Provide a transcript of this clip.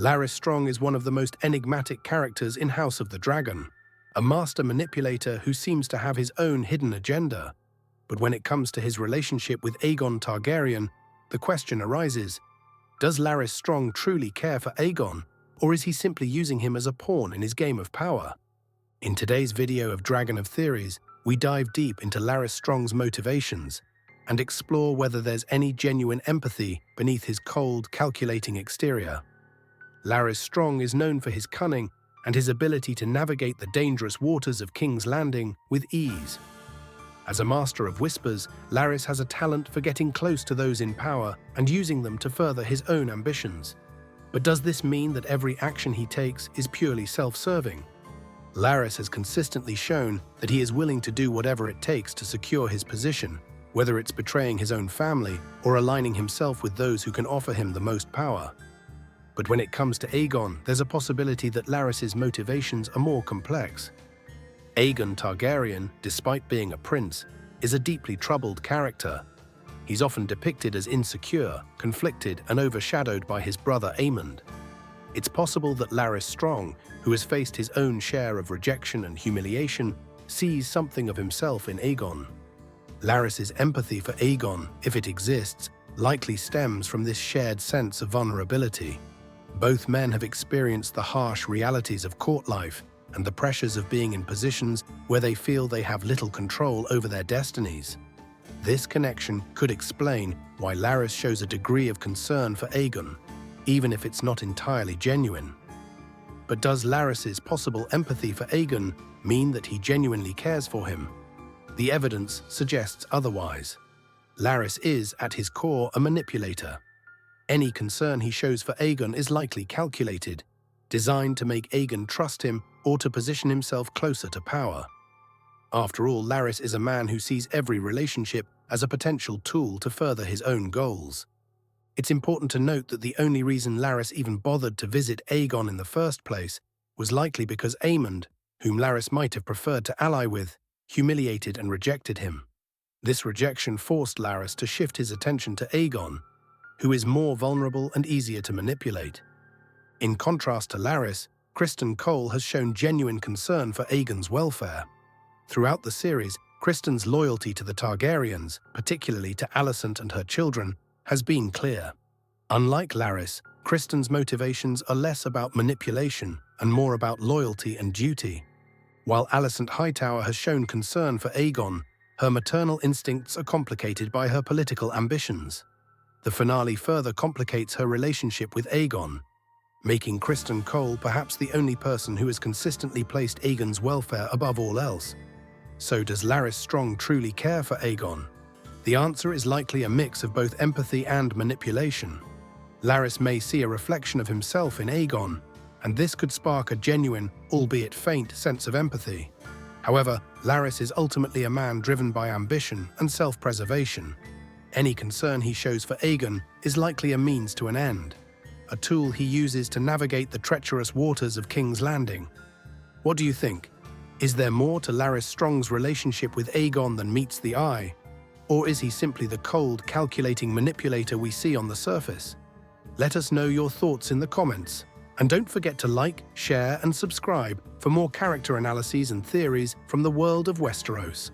Larys Strong is one of the most enigmatic characters in House of the Dragon, a master manipulator who seems to have his own hidden agenda. But when it comes to his relationship with Aegon Targaryen, the question arises, does Larys Strong truly care for Aegon, or is he simply using him as a pawn in his game of power? In today's video of Dragon of Theories, we dive deep into Larys Strong's motivations and explore whether there's any genuine empathy beneath his cold, calculating exterior. Larys Strong is known for his cunning and his ability to navigate the dangerous waters of King's Landing with ease. As a master of whispers, Larys has a talent for getting close to those in power and using them to further his own ambitions. But does this mean that every action he takes is purely self-serving? Larys has consistently shown that he is willing to do whatever it takes to secure his position, whether it's betraying his own family or aligning himself with those who can offer him the most power. But when it comes to Aegon, there's a possibility that Larys's motivations are more complex. Aegon Targaryen, despite being a prince, is a deeply troubled character. He's often depicted as insecure, conflicted, and overshadowed by his brother Aemond. It's possible that Larys Strong, who has faced his own share of rejection and humiliation, sees something of himself in Aegon. Larys's empathy for Aegon, if it exists, likely stems from this shared sense of vulnerability. Both men have experienced the harsh realities of court life and the pressures of being in positions where they feel they have little control over their destinies. This connection could explain why Larys shows a degree of concern for Aegon, even if it's not entirely genuine. But does Larys's possible empathy for Aegon mean that he genuinely cares for him? The evidence suggests otherwise. Larys is, at his core, a manipulator. Any concern he shows for Aegon is likely calculated, designed to make Aegon trust him or to position himself closer to power. After all, Larys is a man who sees every relationship as a potential tool to further his own goals. It's important to note that the only reason Larys even bothered to visit Aegon in the first place was likely because Aemond, whom Larys might have preferred to ally with, humiliated and rejected him. This rejection forced Larys to shift his attention to Aegon, who is more vulnerable and easier to manipulate. In contrast to Larys, Criston Cole has shown genuine concern for Aegon's welfare. Throughout the series, Criston's loyalty to the Targaryens, particularly to Alicent and her children, has been clear. Unlike Larys, Criston's motivations are less about manipulation and more about loyalty and duty. While Alicent Hightower has shown concern for Aegon, her maternal instincts are complicated by her political ambitions. The finale further complicates her relationship with Aegon, making Criston Cole perhaps the only person who has consistently placed Aegon's welfare above all else. So does Larys Strong truly care for Aegon? The answer is likely a mix of both empathy and manipulation. Larys may see a reflection of himself in Aegon, and this could spark a genuine, albeit faint, sense of empathy. However, Larys is ultimately a man driven by ambition and self-preservation. Any concern he shows for Aegon is likely a means to an end, a tool he uses to navigate the treacherous waters of King's Landing. What do you think? Is there more to Larys Strong's relationship with Aegon than meets the eye? Or is he simply the cold, calculating manipulator we see on the surface? Let us know your thoughts in the comments. And don't forget to like, share, and subscribe for more character analyses and theories from the world of Westeros.